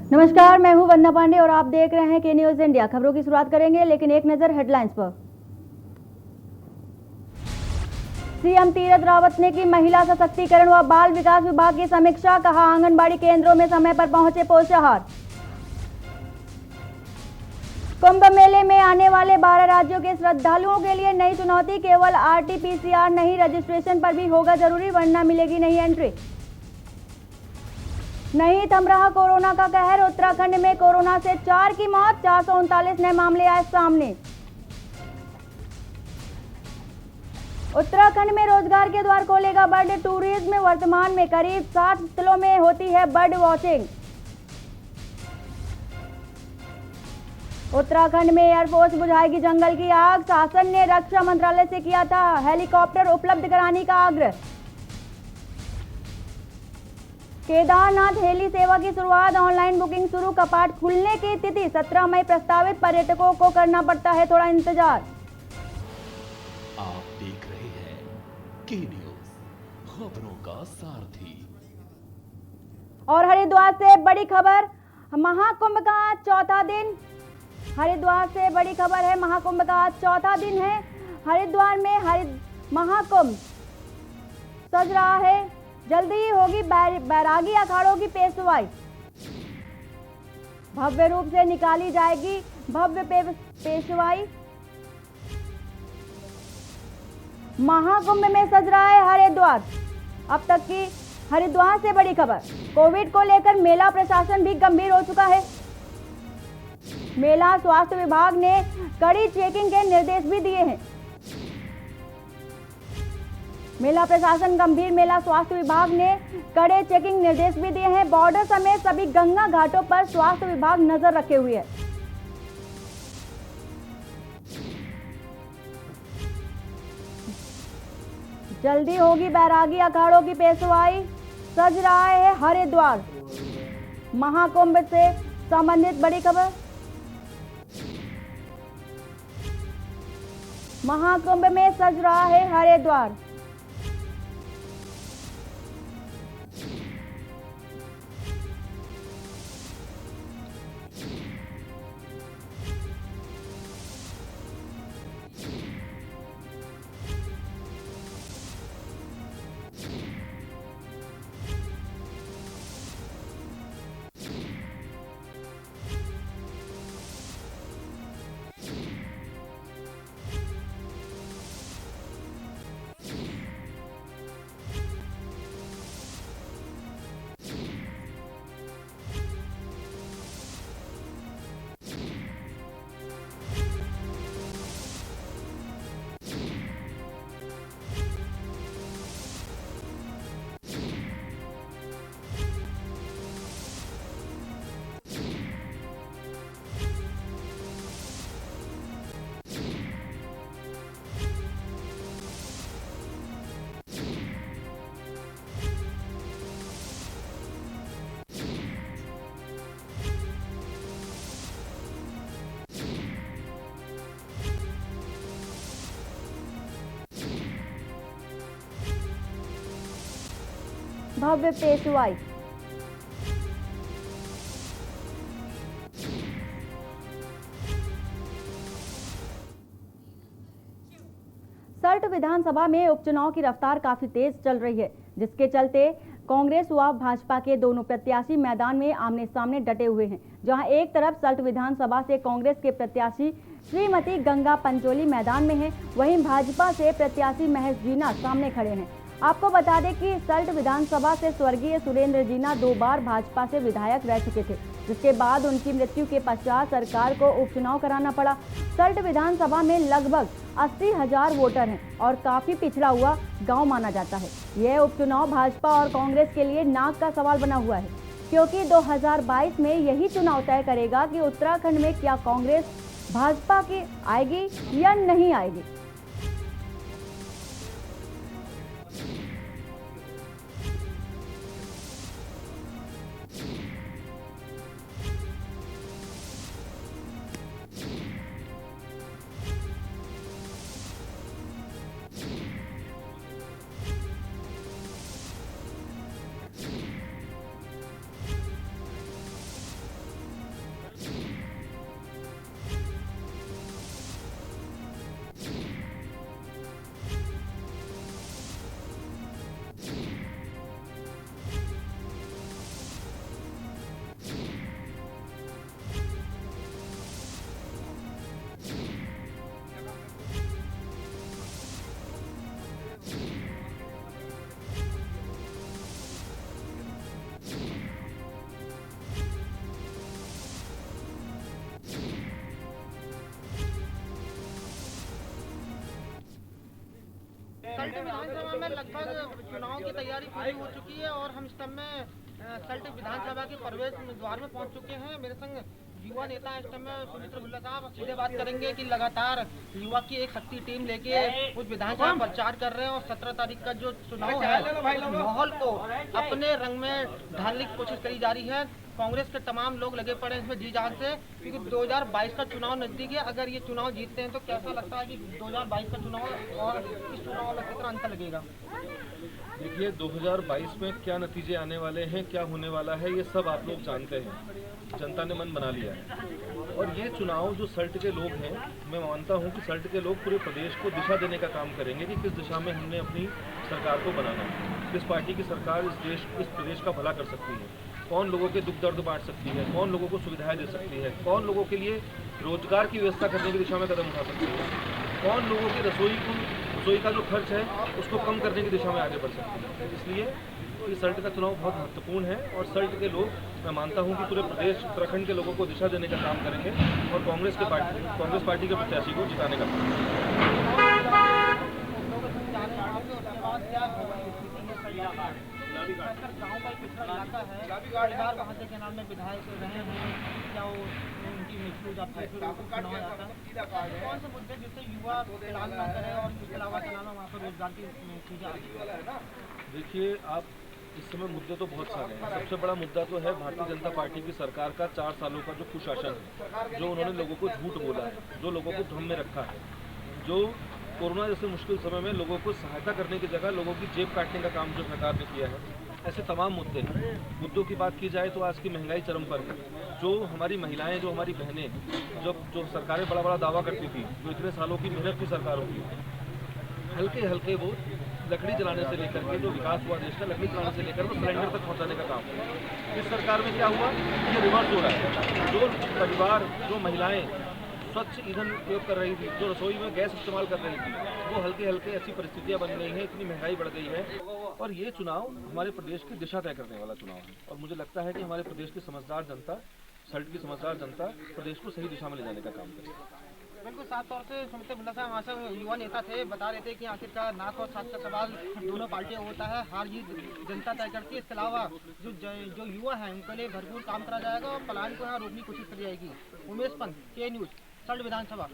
नमस्कार, मैं हूं वंदना पांडे और आप देख रहे हैं के न्यूज इंडिया। खबरों की शुरुआत करेंगे, लेकिन एक नजर हेडलाइंस पर। सीएम तीरथ रावत ने की महिला सशक्तिकरण व बाल विकास विभाग की समीक्षा। कहा, आंगनबाड़ी केंद्रों में समय पर पहुंचे पोषाहार। कुंभ मेले में आने वाले 12 राज्यों के श्रद्धालुओं के लिए नई चुनौती। केवल आरटीपीसीआर नहीं, रजिस्ट्रेशन पर भी होगा जरूरी, वरना मिलेगी नहीं एंट्री। नहीं थम रहा कोरोना का कहर। उत्तराखंड में कोरोना से 4 की मौत, 439 नए मामले आए सामने। उत्तराखंड में रोजगार के द्वार खोलेगा बर्ड टूरिज्म। वर्तमान में करीब 60 स्थलों में होती है बर्ड वॉचिंग। उत्तराखंड में एयरफोर्स बुझाएगी जंगल की आग। शासन ने रक्षा मंत्रालय से किया था हेलीकॉप्टर उपलब्ध कराने का आग्रह। केदारनाथ हेली सेवा की शुरुआत। ऑनलाइन बुकिंग शुरू। कपाट खुलने की तिथि 17 मई प्रस्तावित। पर्यटकों को करना पड़ता है थोड़ा इंतजार। आप देख रहे हैं के न्यूज, खबरों का सारथी। और हरिद्वार से बड़ी खबर, महाकुंभ का आज चौथा दिन। हरिद्वार से बड़ी खबर है, महाकुंभ का आज चौथा दिन है। हरिद्वार में महाकुंभ सज रहा है। जल्दी ही होगी बैरागी अखाड़ों की पेशवाई। भव्य रूप से निकाली जाएगी भव्य पेशवाई। महाकुंभ में सज रहा है हरिद्वार। अब तक की हरिद्वार से बड़ी खबर। कोविड को लेकर मेला प्रशासन भी गंभीर हो चुका है। मेला स्वास्थ्य विभाग ने कड़ी चेकिंग के निर्देश भी दिए हैं। मेला प्रशासन गंभीर। मेला स्वास्थ्य विभाग ने कड़े चेकिंग निर्देश भी दिए हैं। बॉर्डर समेत सभी गंगा घाटों पर स्वास्थ्य विभाग नजर रखे हुए है। जल्दी होगी बैरागी अखाड़ों की पेशवाई। सज रहा है हरिद्वार। महाकुंभ से संबंधित बड़ी खबर। महाकुंभ में सज रहा है हरिद्वार। भव्य पेशवाई। सल्ट विधानसभा में उपचुनाव की रफ्तार काफी तेज चल रही है, जिसके चलते कांग्रेस व भाजपा के दोनों प्रत्याशी मैदान में आमने सामने डटे हुए हैं। जहां एक तरफ सल्ट विधानसभा से कांग्रेस के प्रत्याशी श्रीमती गंगा पंचोली मैदान में है, वहीं भाजपा से प्रत्याशी महेश जीना सामने खड़े हैं। आपको बता दें कि सल्ट विधानसभा से स्वर्गीय सुरेंद्र जीना 2 बार भाजपा से विधायक रह चुके थे, जिसके बाद उनकी मृत्यु के पश्चात सरकार को उपचुनाव कराना पड़ा। सल्ट विधानसभा में लगभग 80,000 वोटर हैं और काफी पिछड़ा हुआ गांव माना जाता है। यह उपचुनाव भाजपा और कांग्रेस के लिए नाक का सवाल बना हुआ है, क्योंकि 2022 में यही चुनाव तय करेगा कि उत्तराखंड में क्या कांग्रेस भाजपा की आएगी या नहीं आएगी। सल्ट विधानसभा में लगभग चुनाव की तैयारी पूरी हो चुकी है और हम इस समय सल्ट विधानसभा के प्रवेश द्वार में पहुंच चुके हैं। मेरे संग युवा नेता इस समय सुमित्र भुल्ला साहब सीधे बात करेंगे कि लगातार युवा की एक शक्ति टीम लेके उस विधानसभा प्रचार कर रहे हैं और 17 तारीख का जो चुनाव है माहौल को अपने रंग में ढालने की कोशिश करी जा रही है। कांग्रेस के तमाम लोग लगे पड़े हैं इसमें जी जान से, क्योंकि 2022 का चुनाव नजदीक है। अगर ये चुनाव जीतते हैं तो कैसा लगता है कि 2022 का चुनाव और इस चुनाव में कितना अंतर लगेगा? देखिए 2022 में क्या नतीजे आने वाले हैं, क्या होने वाला है, ये सब आप लोग जानते हैं। जनता ने मन बना लिया है और ये चुनाव जो सल्ट के लोग हैं, मैं मानता हूं कि सल्ट के लोग पूरे प्रदेश को दिशा देने का काम करेंगे कि किस दिशा में हमने अपनी सरकार को बनाना है, किस पार्टी की सरकार इस प्रदेश का भला कर सकती है, कौन लोगों के दुख दर्द बांट सकती है, कौन लोगों को सुविधाएं दे सकती है, कौन लोगों के लिए रोजगार की व्यवस्था करने की दिशा में कदम उठा सकती है, कौन लोगों की रसोई का जो खर्च है उसको कम करने की दिशा में आगे बढ़ सकती है। इसलिए ये सल्ट का चुनाव बहुत महत्वपूर्ण है और सल्ट के लोग, मैं मानता हूं कि पूरे प्रदेश उत्तराखंड के लोगों को दिशा देने का काम करेंगे और कांग्रेस पार्टी के प्रत्याशी को जिताने का काम देखिए आप इस समय मुद्दे तो बहुत सारे हैं। सबसे बड़ा मुद्दा तो है भारतीय जनता पार्टी की सरकार का 4 सालों का जो कुशासन है, जो उन्होंने लोगों को झूठ बोला है, जो लोगों को भ्रम में रखा है, जो कोरोना जैसे मुश्किल समय में लोगों को सहायता करने की जगह लोगों की जेब काटने का काम जो सरकार ने किया है, ऐसे तमाम मुद्दे हैं। मुद्दों की बात की जाए तो आज की महंगाई चरम पर है। जो हमारी महिलाएं, जो हमारी बहनें, जो सरकारें बड़ा बड़ा दावा करती थी, जो इतने सालों की मेहनत की सरकारों की, हल्के हल्के वो लकड़ी जलाने से लेकर के जो विकास हुआ देश का, लकड़ी जलाने से लेकर वो सिलेंडर तक पहुंचाने का काम है। इस सरकार में क्या हुआ, ये रिवर्स हो रहा है। जो परिवार, जो महिलाएं स्वच्छ ईंधन उपयोग कर रही थी, जो रसोई में गैस इस्तेमाल कर रही थी, वो हल्के हल्के ऐसी परिस्थितियां बन गई हैं, इतनी महंगाई बढ़ गई है। और ये चुनाव हमारे प्रदेश की दिशा तय करने वाला चुनाव है और मुझे लगता है कि हमारे प्रदेश की समझदार जनता, सल्ट की समझदार जनता प्रदेश को सही दिशा में ले जाने का काम करेगी। बिल्कुल साफ तौर से सुमित्र भुल्ला साहब वहाँ से युवा नेता थे, बता रहे थे कि आखिरकार नाक और साथ का सवाल दोनों पार्टियों होता है, हार जीत जनता तय करती है। इसके अलावा जो युवा हैं उनके लिए भरपूर काम करा जाएगा और पलायन को यहाँ रोकने की कोशिश करी जाएगी। उमेश पंत, के न्यूज, सल्ट विधानसभा।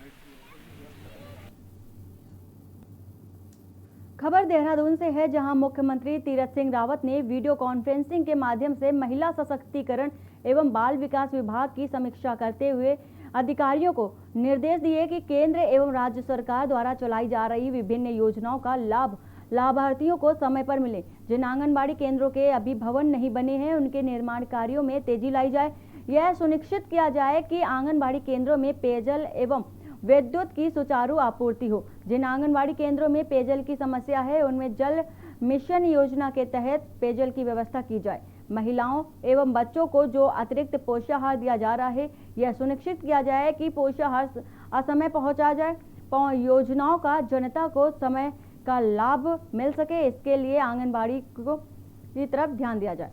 खबर देहरादून से है, जहां मुख्यमंत्री तीरथ सिंह रावत ने वीडियो कॉन्फ्रेंसिंग के माध्यम से महिला सशक्तिकरण एवं बाल विकास विभाग की समीक्षा करते हुए अधिकारियों को निर्देश दिए कि केंद्र एवं राज्य सरकार द्वारा चलाई जा रही विभिन्न योजनाओं का लाभ लाभार्थियों को समय पर मिले। जिन आंगनबाड़ी केंद्रों के अभी भवन नहीं बने हैं, उनके निर्माण कार्यों में तेजी लाई जाए। यह सुनिश्चित किया जाए कि आंगनबाड़ी केंद्रों में पेयजल एवं विद्युत की सुचारू आपूर्ति हो। जिन आंगनबाड़ी केंद्रों में पेयजल की समस्या है, उनमें जल मिशन योजना के तहत पेयजल की व्यवस्था की जाए। महिलाओं एवं बच्चों को जो अतिरिक्त पोषाहार दिया जा रहा है, यह सुनिश्चित किया जाए कि पोषाहार असमय पहुंचा जाए। योजनाओं का जनता को समय का लाभ मिल सके, इसके लिए आंगनबाड़ी की तरफ ध्यान दिया जाए।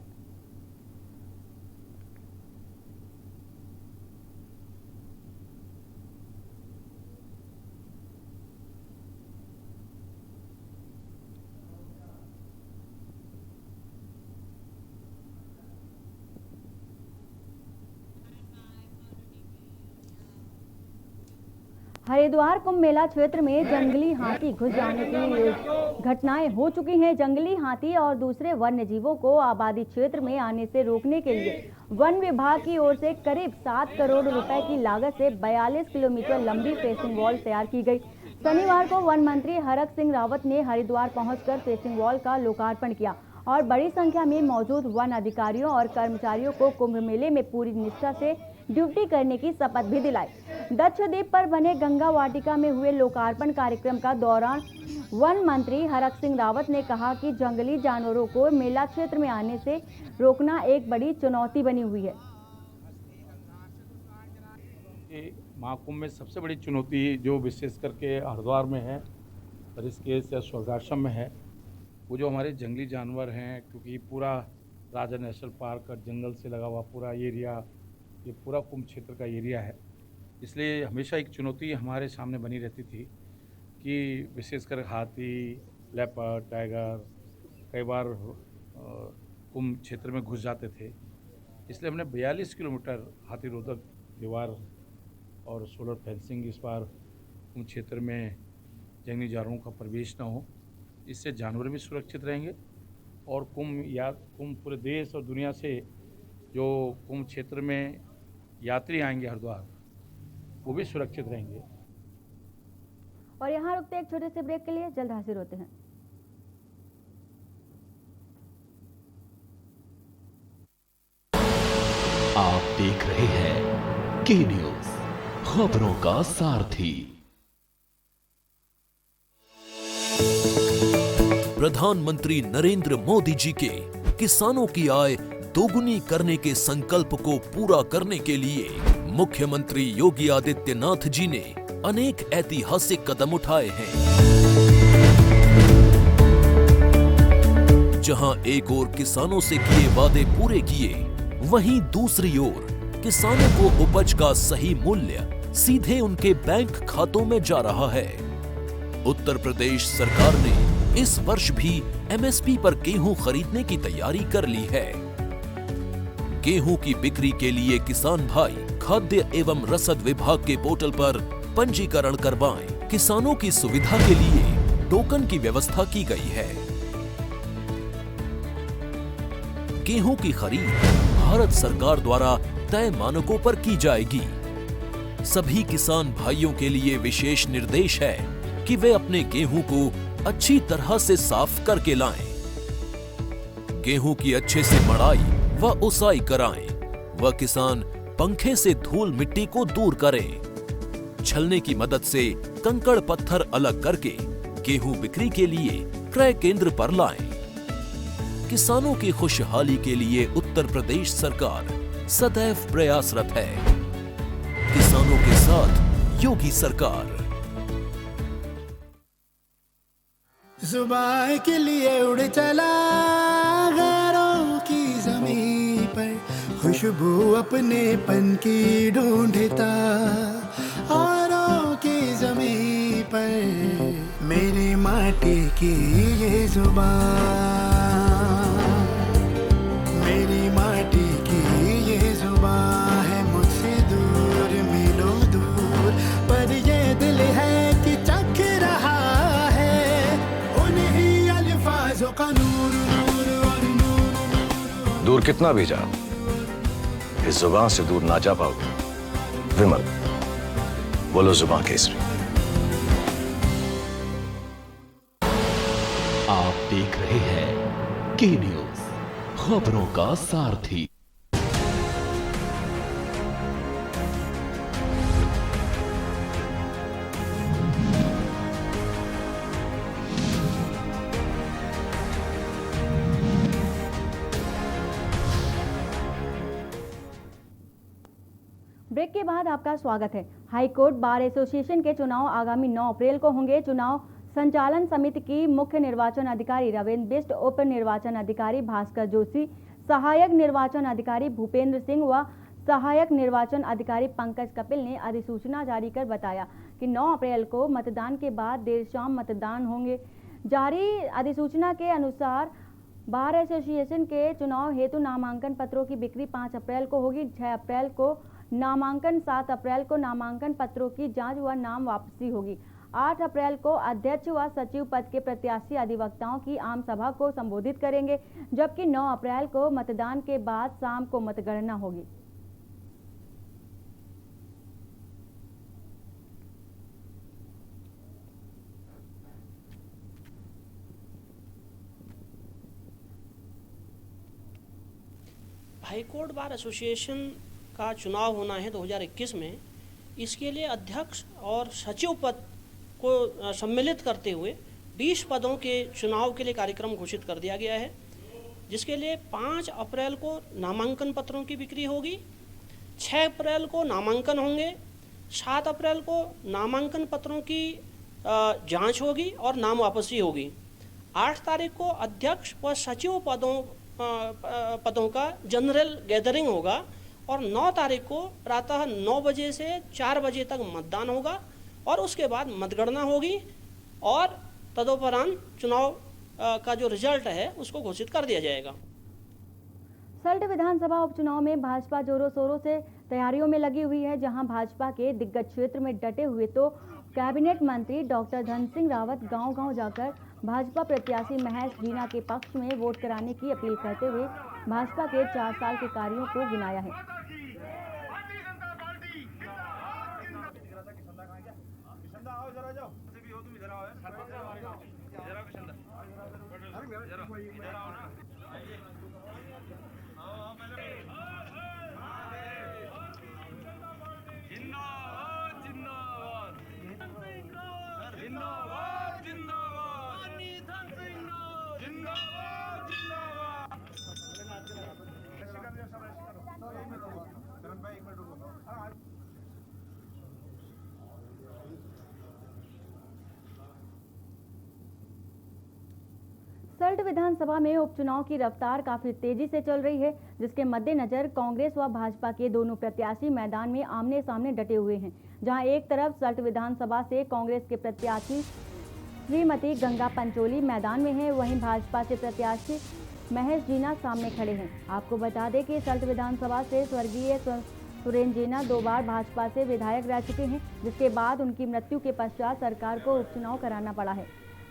हरिद्वार कुंभ मेला क्षेत्र में जंगली हाथी घुस जाने की घटनाएं हो चुकी हैं। जंगली हाथी और दूसरे वन्य जीवों को आबादी क्षेत्र में आने से रोकने के लिए वन विभाग की ओर से करीब 7 करोड़ रुपए की लागत से 42 किलोमीटर लंबी फेंसिंग वॉल तैयार की गई। शनिवार को वन मंत्री हरक सिंह रावत ने हरिद्वार पहुंचकर फेंसिंग वॉल का लोकार्पण किया और बड़ी संख्या में मौजूद वन अधिकारियों और कर्मचारियों को कुंभ मेले में पूरी निष्ठा से ड्यूटी करने की शपथ भी दिलाई। दक्षद्वीप पर बने गंगा वाटिका में हुए लोकार्पण कार्यक्रम का दौरान वन मंत्री हरक सिंह रावत ने कहा कि जंगली जानवरों को मेला क्षेत्र में आने से रोकना एक बड़ी चुनौती बनी हुई है। महाकुंभ में सबसे बड़ी चुनौती जो विशेष करके हरिद्वार में है, ऋषिकेश या स्वर्गाश्रम में है, वो जो हमारे जंगली जानवर हैं, क्योंकि पूरा राजा नेशनल पार्क और जंगल से लगा हुआ पूरा एरिया, ये पूरा कुंभ क्षेत्र का एरिया है, इसलिए हमेशा एक चुनौती हमारे सामने बनी रहती थी कि विशेषकर हाथी, लेपर्ड, टाइगर कई बार कुंभ क्षेत्र में घुस जाते थे। इसलिए हमने 42 किलोमीटर हाथीरोधक दीवार और सोलर फेंसिंग इस बार कुंभ क्षेत्र में जंगली जानवरों का प्रवेश न हो, इससे जानवर भी सुरक्षित रहेंगे और कुंभ पूरे देश और दुनिया से जो कुंभ क्षेत्र में यात्री आएंगे हरिद्वार, वो भी सुरक्षित रहेंगे। और यहाँ रुकते एक छोटे से ब्रेक के लिए, जल्द हाजिर होते हैं। आप देख रहे हैं के न्यूज, खबरों का सारथी। प्रधानमंत्री नरेंद्र मोदी जी के किसानों की आय दोगुनी करने के संकल्प को पूरा करने के लिए मुख्यमंत्री योगी आदित्यनाथ जी ने अनेक ऐतिहासिक कदम उठाए हैं। जहां एक ओर किसानों से किए वादे पूरे किए, वहीं दूसरी ओर किसानों को उपज का सही मूल्य सीधे उनके बैंक खातों में जा रहा है। उत्तर प्रदेश सरकार ने इस वर्ष भी एमएसपी पर गेहूं खरीदने की तैयारी कर ली है। गेहूं की बिक्री के लिए किसान भाई खाद्य एवं रसद विभाग के पोर्टल पर पंजीकरण करवाएं। किसानों की सुविधा के लिए टोकन की व्यवस्था की गई है। गेहूं की खरीद भारत सरकार द्वारा तय मानकों पर की जाएगी। सभी किसान भाइयों के लिए विशेष निर्देश है कि वे अपने गेहूं को अच्छी तरह से साफ करके लाएं। गेहूं की अच्छे से मड़ाई व उसाई कराएं व किसान पंखे से धूल मिट्टी को दूर करें। छलने की मदद से कंकड़ पत्थर अलग करके गेहूं बिक्री के लिए क्रय केंद्र पर लाएं। किसानों की खुशहाली के लिए उत्तर प्रदेश सरकार सदैव प्रयासरत है। किसानों के साथ योगी सरकार। जुबान के लिए उड़ चला गैरों की जमीन पर, खुशबू अपने पन की ढूंढता औरों की जमीन पर। मेरी माटी की ये जुबान, मेरी माटी की ये जुबान है मुझसे दूर मीलों दूर, पर ये दिल है कि चख रहा है उन्हीं अल्फाजों का नूर नूर और नूर। दूर कितना भी जाओ, इस जुबान से दूर ना जा पाओगे। विमल, बोलो जुबान केसरी। आप देख रहे हैं के न्यूज, खबरों का सारथी। ब्रेक के बाद आपका स्वागत है। हाईकोर्ट बार एसोसिएशन के चुनाव आगामी 9 अप्रैल को होंगे। चुनाव संचालन समिति की मुख्य निर्वाचन अधिकारी रविंद्र बिष्ट, उप निर्वाचन अधिकारी भास्कर जोशी, सहायक निर्वाचन अधिकारी भूपेंद्र सिंह व सहायक निर्वाचन अधिकारी पंकज कपिल ने अधिसूचना जारी कर बताया कि 9 अप्रैल को मतदान के बाद देर शाम मतदान होंगे। जारी अधिसूचना के अनुसार बार एसोसिएशन के चुनाव हेतु नामांकन पत्रों की बिक्री 5 अप्रैल को होगी। 6 अप्रैल को नामांकन, 7 अप्रैल को नामांकन पत्रों की जांच व नाम वापसी होगी। 8 अप्रैल को अध्यक्ष व सचिव पद के प्रत्याशी अधिवक्ताओं की आम सभा को संबोधित करेंगे, जबकि 9 अप्रैल को मतदान के बाद शाम को मतगणना होगी। हाईकोर्ट बार एसोसिएशन का चुनाव होना है 2021 में। इसके लिए अध्यक्ष और सचिव पद को सम्मिलित करते हुए 20 पदों के चुनाव के लिए कार्यक्रम घोषित कर दिया गया है, जिसके लिए 5 अप्रैल को नामांकन पत्रों की बिक्री होगी, 6 अप्रैल को नामांकन होंगे, 7 अप्रैल को नामांकन पत्रों की जांच होगी और नाम वापसी होगी। 8 तारीख को अध्यक्ष व सचिव पदों का जनरल गैदरिंग होगा और 9 तारीख को प्रातः 9 बजे से 4 बजे तक मतदान होगा और उसके बाद मतगणना होगी और तदोपरांत चुनाव का जो रिजल्ट है उसको घोषित कर दिया जाएगा। सल्ट विधानसभा उपचुनाव में भाजपा जोरों शोरों से तैयारियों में लगी हुई है, जहां भाजपा के दिग्गज क्षेत्र में डटे हुए तो कैबिनेट मंत्री डॉक्टर धन सिंह रावत गांव-गांव जाकर भाजपा प्रत्याशी महेश जीना के पक्ष में वोट कराने की अपील करते हुए भाजपा के 4 साल के कार्यों को गिनाया है। सल्ट विधानसभा में उपचुनाव की रफ्तार काफी तेजी से चल रही है, जिसके मद्देनजर कांग्रेस व भाजपा के दोनों प्रत्याशी मैदान में आमने सामने डटे हुए हैं। जहां एक तरफ सल्ट विधानसभा से कांग्रेस के प्रत्याशी श्रीमती गंगा पंचोली मैदान में हैं, वहीं भाजपा से प्रत्याशी महेश जीना सामने खड़े हैं। आपको बता दें कि सल्ट विधानसभा से स्वर्गीय सुरेंद्र जीना 2 बार भाजपा से विधायक रह चुके हैं, जिसके बाद उनकी मृत्यु के पश्चात सरकार को उपचुनाव कराना पड़ा है।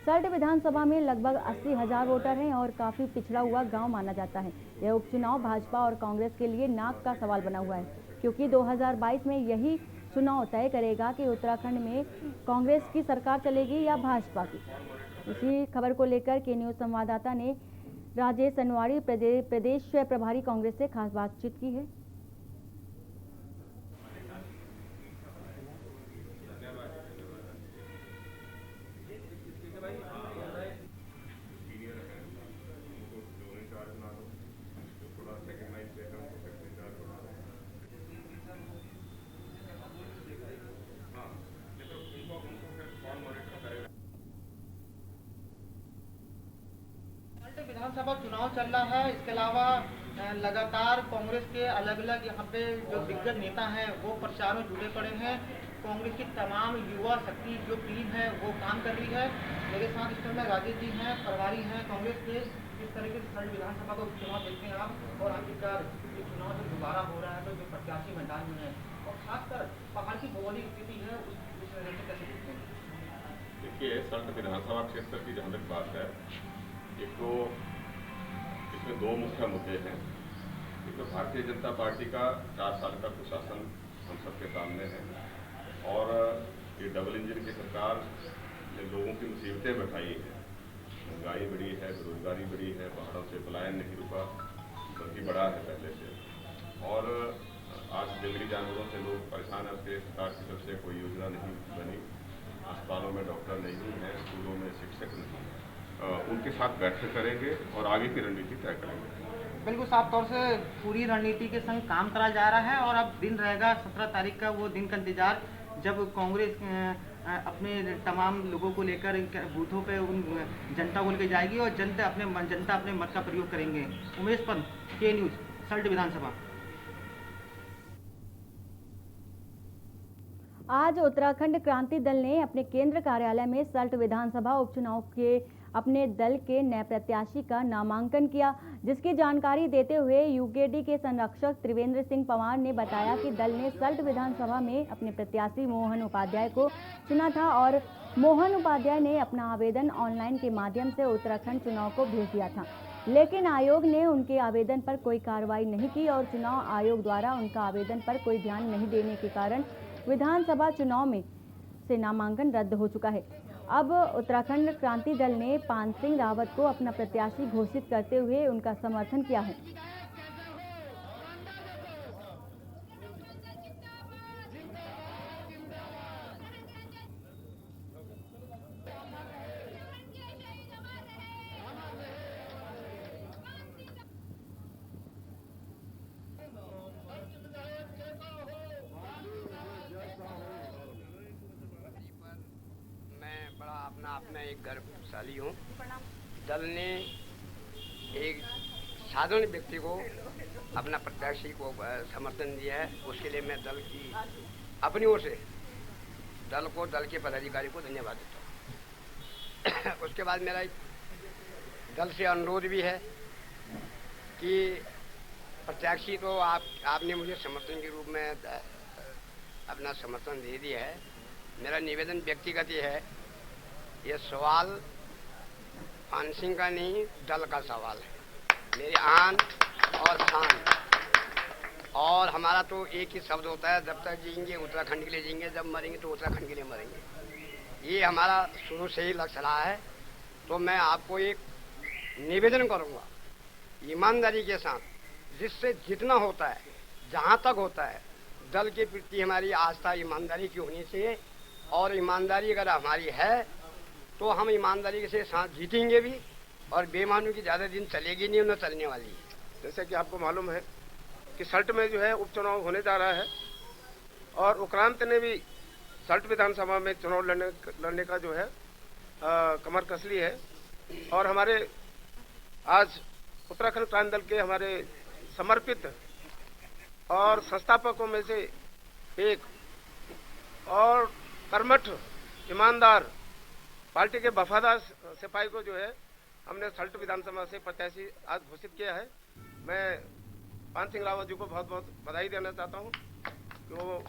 सल्ट विधानसभा में लगभग 80,000 वोटर हैं और काफ़ी पिछड़ा हुआ गांव माना जाता है। यह उपचुनाव भाजपा और कांग्रेस के लिए नाक का सवाल बना हुआ है, क्योंकि 2022 में यही चुनाव तय करेगा कि उत्तराखंड में कांग्रेस की सरकार चलेगी या भाजपा की। इसी खबर को लेकर के न्यूज़ संवाददाता ने राजेश अनवाड़ी प्रदेश प्रभारी कांग्रेस से खास बातचीत की है। विधानसभा चुनाव चल रहा है। इसके अलावा लगातार कांग्रेस के अलग अलग यहाँ पे जो दिग्गज नेता हैं वो प्रचार में जुटे पड़े हैं। कांग्रेस की तमाम युवा शक्ति जो टीम है वो काम कर रही है। मेरे साथ इस समय राजेश जी हैं, प्रभारी हैं कांग्रेस के। किस तरीके से सल्ट विधानसभा का उपचुनाव देखते हैं आप, और आखिरकार ये चुनाव जो दोबारा हो रहा है तो जो प्रत्याशी मैदान में है और खासकर पहाड़ की भौगोलिक स्थिति है उस वजह से कैसे देखते हैं? देखिए, सल्ट विधानसभा क्षेत्र की जहाँ तक बात है, एक तो इसमें 2 मुख्य मुद्दे हैं। एक तो भारतीय जनता पार्टी का 4 साल का कुशासन हम सबके सामने है, और ये डबल इंजन की सरकार ने लोगों की मुसीबतें बढ़ाई है। महंगाई बढ़ी है, बेरोजगारी बढ़ी है, पहाड़ों से पलायन नहीं रुका बल्कि बढ़ा है पहले से, और आज जंगली जानवरों से लोग परेशान है। उसके सरकार की तरफ से कोई योजना नहीं बनी, अस्पतालों में डॉक्टर नहीं है, स्कूलों में शिक्षक नहीं है। उनके साथ बैठक करेंगे और आगे की रणनीति तय करेंगे। बिल्कुल साफ तौर से पूरी रणनीति के संग काम करा जा रहा है, और अब दिन रहेगा 17 तारीख का, वो दिन का इंतजार जब कांग्रेस अपने तमाम लोगों को लेकर बूथों पे उन जनता को लेकर जाएगी और जनता अपने मत का प्रयोग करेंगे। उमेश पंत, के न्यूज़, सल्ट विधानसभा। आज उत्तराखंड क्रांति दल ने अपने केंद्र कार्यालय में सल्ट विधानसभा उपचुनाव के अपने दल के नए प्रत्याशी का नामांकन किया, जिसकी जानकारी देते हुए यूकेडी के संरक्षक त्रिवेंद्र सिंह पंवार ने बताया कि दल ने सल्ट विधानसभा में अपने प्रत्याशी मोहन उपाध्याय को चुना था और मोहन उपाध्याय ने अपना आवेदन ऑनलाइन के माध्यम से उत्तराखंड चुनाव को भेज दिया था, लेकिन आयोग ने उनके आवेदन पर कोई कार्रवाई नहीं की और चुनाव आयोग द्वारा उनका आवेदन पर कोई ध्यान नहीं देने के कारण विधानसभा चुनाव में से नामांकन रद्द हो चुका है। अब उत्तराखंड क्रांति दल ने पान सिंह रावत को अपना प्रत्याशी घोषित करते हुए उनका समर्थन किया है। अपना एक गर्वशाली हूँ। दल ने एक साधारण व्यक्ति को अपना प्रत्याशी को समर्थन दिया है, उसके लिए मैं दल की अपनी ओर से दल के पदाधिकारी को धन्यवाद देता हूँ। उसके बाद मेरा एक दल से अनुरोध भी है कि प्रत्याशी तो आपने मुझे समर्थन के रूप में अपना समर्थन दे दिया है। मेरा निवेदन व्यक्तिगत ये है, ये सवाल फांसिंग का नहीं, दल का सवाल है। मेरी आन और शान, और हमारा तो एक ही शब्द होता है, जब तक जिएंगे उत्तराखंड के लिए जिएंगे, जब मरेंगे तो उत्तराखंड के लिए मरेंगे। ये हमारा शुरू से ही लक्ष्य रहा है। तो मैं आपको एक निवेदन करूंगा, ईमानदारी के साथ, जिससे जितना होता है, जहां तक होता है, दल के प्रति हमारी आस्था ईमानदारी की होनी चाहिए। और ईमानदारी अगर हमारी है तो हम ईमानदारी के साथ जीतेंगे भी, और बेईमानों की ज़्यादा दिन चलेगी नहीं, उन्हें चलने वाली है। जैसे कि आपको मालूम है कि सल्ट में जो है उपचुनाव होने जा रहा है, और उक्रांत ने भी सल्ट विधानसभा में चुनाव लड़ने का जो है कमर कस ली है। और हमारे आज उत्तराखंड क्रांति दल के हमारे समर्पित और संस्थापकों में से एक और कर्मठ ईमानदार पार्टी के वफादार सिपाही को जो है हमने सल्ट विधानसभा से प्रत्याशी आज घोषित किया है। मैं पान सिंह रावत जी को बहुत बहुत बधाई देना चाहता हूं कि वो।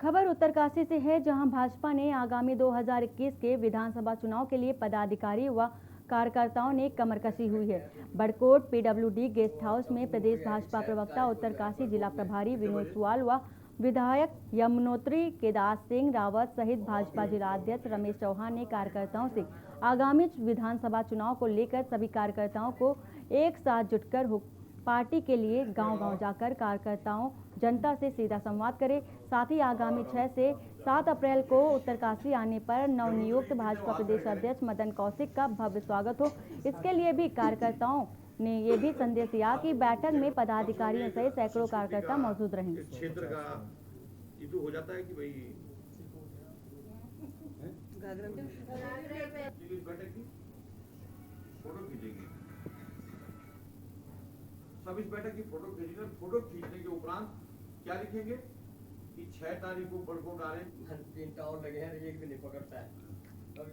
खबर उत्तरकाशी से है, जहां भाजपा ने आगामी 2021 के विधानसभा चुनाव के लिए पदाधिकारी व कार्यकर्ताओं ने कमर कसी हुई है। बड़कोट पीडब्ल्यूडी गेस्ट हाउस में प्रदेश भाजपा प्रवक्ता उत्तरकाशी जिला प्रभारी विनोद सुवाल व विधायक यमुनोत्री केदार सिंह रावत सहित भाजपा जिला अध्यक्ष रमेश चौहान ने कार्यकर्ताओं से आगामी विधानसभा चुनाव को लेकर सभी कार्यकर्ताओं को एक साथ जुटकर पार्टी के लिए गांव-गांव जाकर कार्यकर्ताओं जनता से सीधा संवाद करें। साथ ही आगामी 6 से 7 अप्रैल को उत्तरकाशी आने पर नवनियुक्त भाजपा प्रदेश अध्यक्ष मदन कौशिक का भव्य स्वागत हो। इसके लिए भी कार्यकर्ताओं ने ये भी संदेश दिया कि बैठक में पदाधिकारियों सहित सैकड़ों कार्यकर्ता मौजूद रहेंगे। क्षेत्र का इशू हो जाता है कि भाई बैठक की फोटो खींचेंगे, सब इस बैठक की फोटो खींचेंगे। फोटो खींचने के उपरांत क्या लिखेंगे कि 6 तारीख को बड़कोट आ रहे हैं। 3 टावर लगे हैं, एक भी नहीं पकड़ता है। तब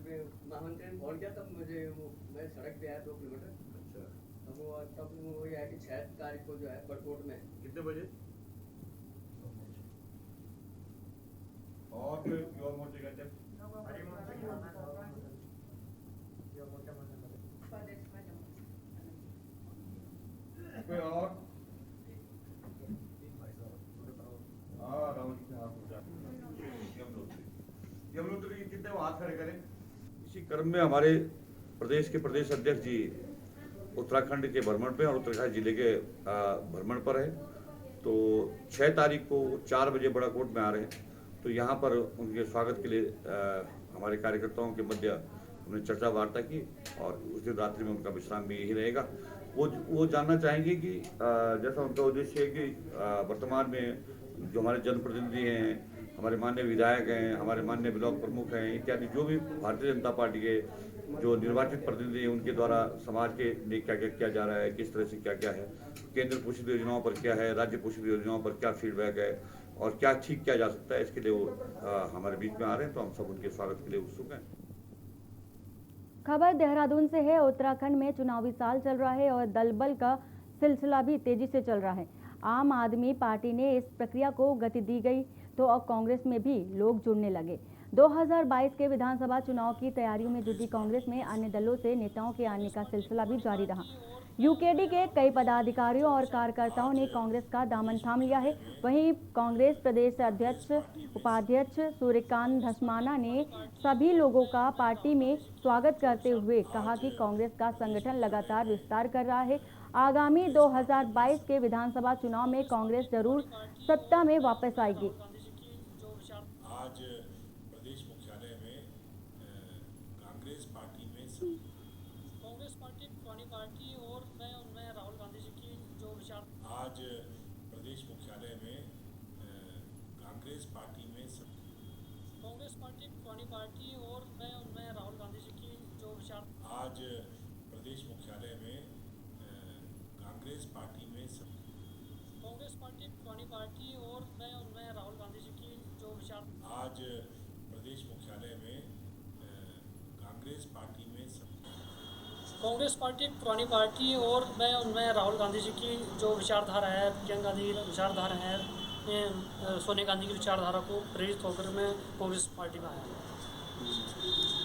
महामंत्री ने फोन किया, तब मुझे मैं सड़क पे आया 2 किलोमीटर। तब वो ये है कि 6 तारीख को जो है बड़कोट में कितने बजे। और फिर युवा मोर्चे का अध्यक्ष कोई और यमुनोत्री जी कितने हाथ खड़े करें। इसी क्रम में हमारे प्रदेश के प्रदेश अध्यक्ष जी उत्तराखंड के भ्रमण पे और उत्तराखंड जिले के भ्रमण पर है। तो 6 तारीख को 4 बजे बड़ाकोट में आ रहे हैं। तो यहाँ पर उनके स्वागत के लिए हमारे कार्यकर्ताओं के मध्य हमने चर्चा वार्ता की, और उस दिन रात्रि में उनका विश्राम भी यही रहेगा। वो जानना चाहेंगे कि जैसा उनका उद्देश्य है कि वर्तमान में जो हमारे जनप्रतिनिधि हैं, हमारे माननीय विधायक हैं, हमारे माननीय ब्लॉक प्रमुख हैं इत्यादि, जो भी भारतीय जनता पार्टी के जो निर्वाचित प्रतिनिधि हैं, उनके द्वारा समाज के लिए क्या क्या किया जा रहा है, किस तरह से क्या क्या है, केंद्र पोषित योजनाओं पर क्या है, राज्य पोषित योजनाओं पर क्या फीडबैक है और क्या ठीक किया जा सकता है, इसके लिए वो हमारे बीच में आ रहे हैं। तो हम सब उनके स्वागत के लिए उत्सुक हैं। खबर देहरादून से है। उत्तराखंड में चुनावी साल चल रहा है और दलबल का सिलसिला भी तेजी से चल रहा है। आम आदमी पार्टी ने इस प्रक्रिया को गति दी गई तो अब कांग्रेस में भी लोग जुड़ने लगे। 2022 के विधानसभा चुनाव की तैयारियों में जुटी कांग्रेस में अन्य दलों से नेताओं के आने का सिलसिला भी जारी रहा। यूकेडी के कई पदाधिकारियों और कार्यकर्ताओं ने कांग्रेस का दामन थाम लिया है। वहीं कांग्रेस प्रदेश अध्यक्ष उपाध्यक्ष सूर्यकांत धस्माना ने सभी लोगों का पार्टी में स्वागत करते हुए कहा कि कांग्रेस का संगठन लगातार विस्तार कर रहा है। आगामी 2022 के विधानसभा चुनाव में कांग्रेस जरूर सत्ता में वापस आएगी। आज प्रदेश मुख्यालय में कांग्रेस पार्टी पुरानी पार्टी और मैं राहुल गांधी जी की जो विचार। आज प्रदेश मुख्यालय में कांग्रेस पार्टी पुरानी पार्टी और मैं राहुल गांधी जी की जो विचार। आज प्रदेश मुख्यालय में कांग्रेस पार्टी पुरानी पार्टी और मैं राहुल गांधी जी की जो विचार। आज प्रदेश मुख्यालय मुख्यालय में कांग्रेस पार्टी में कांग्रेस पार्टी एक पुरानी पार्टी है और मैं उनमें राहुल गांधी जी की जो विचारधारा है, प्रियंका गांधी की विचारधारा है, सोनिया गांधी की विचारधारा को प्रेरित होकर मैं कांग्रेस पार्टी में आया।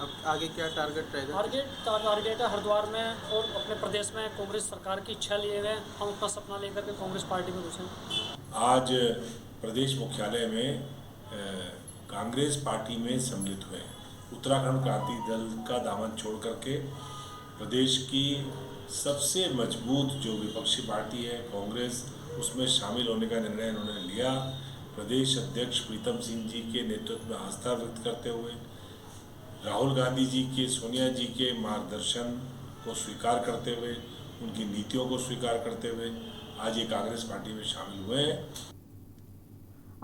अब आगे क्या टारगेट रहेगा? टारगेट है हरिद्वार में और अपने प्रदेश में कांग्रेस सरकार की इच्छा लिए हुए हम अपना सपना लेकर के कांग्रेस पार्टी में घुसे। आज प्रदेश मुख्यालय में कांग्रेस पार्टी में सम्मिलित हुए। उत्तराखंड क्रांति दल का दामन छोड़ करके प्रदेश की सबसे मजबूत जो विपक्षी पार्टी है कांग्रेस, उसमें शामिल होने का निर्णय इन्होंने लिया। प्रदेश अध्यक्ष प्रीतम सिंह जी के नेतृत्व में आस्था व्यक्त करते हुए, राहुल गांधी जी के, सोनिया जी के मार्गदर्शन को स्वीकार करते हुए, उनकी नीतियों को स्वीकार करते हुए आज ये कांग्रेस पार्टी में शामिल हुए हैं।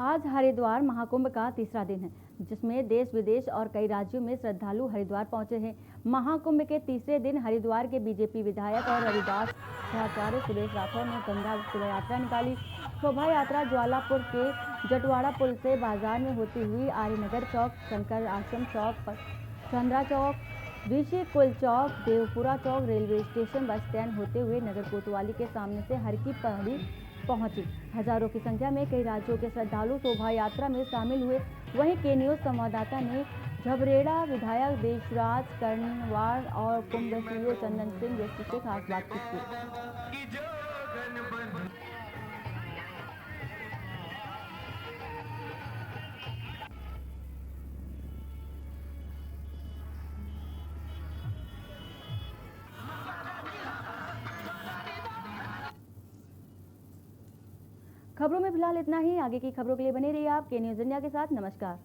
आज हरिद्वार महाकुंभ का तीसरा दिन है, जिसमें देश विदेश और कई राज्यों में श्रद्धालु हरिद्वार पहुंचे हैं। महाकुंभ के तीसरे दिन हरिद्वार के बीजेपी विधायक और रविदास आचार्य सुरेश राठौर ने गंगा शोभा यात्रा निकाली। शोभा यात्रा ज्वालापुर के जटवाड़ा पुल से बाजार में होती हुई आर्यनगर चौक, शंकर आश्रम चौक, चंद्रा चौक, ऋषि कुल चौक, देवपुरा चौक, रेलवे स्टेशन, बस स्टैंड होते हुए नगर कोतवाली के सामने से हर की पहाड़ी पहुंची। हजारों की संख्या में कई राज्यों के श्रद्धालु शोभा यात्रा में शामिल हुए। वहीं के न्यूज संवाददाता ने झबरेड़ा विधायक देशराज कर्णवार और कुंभ सीओ चंदन सिंह जैसी से खास बातचीत की। खबरों में फिलहाल इतना ही। आगे की खबरों के लिए बने रहिए आप के न्यूज इंडिया के साथ। नमस्कार।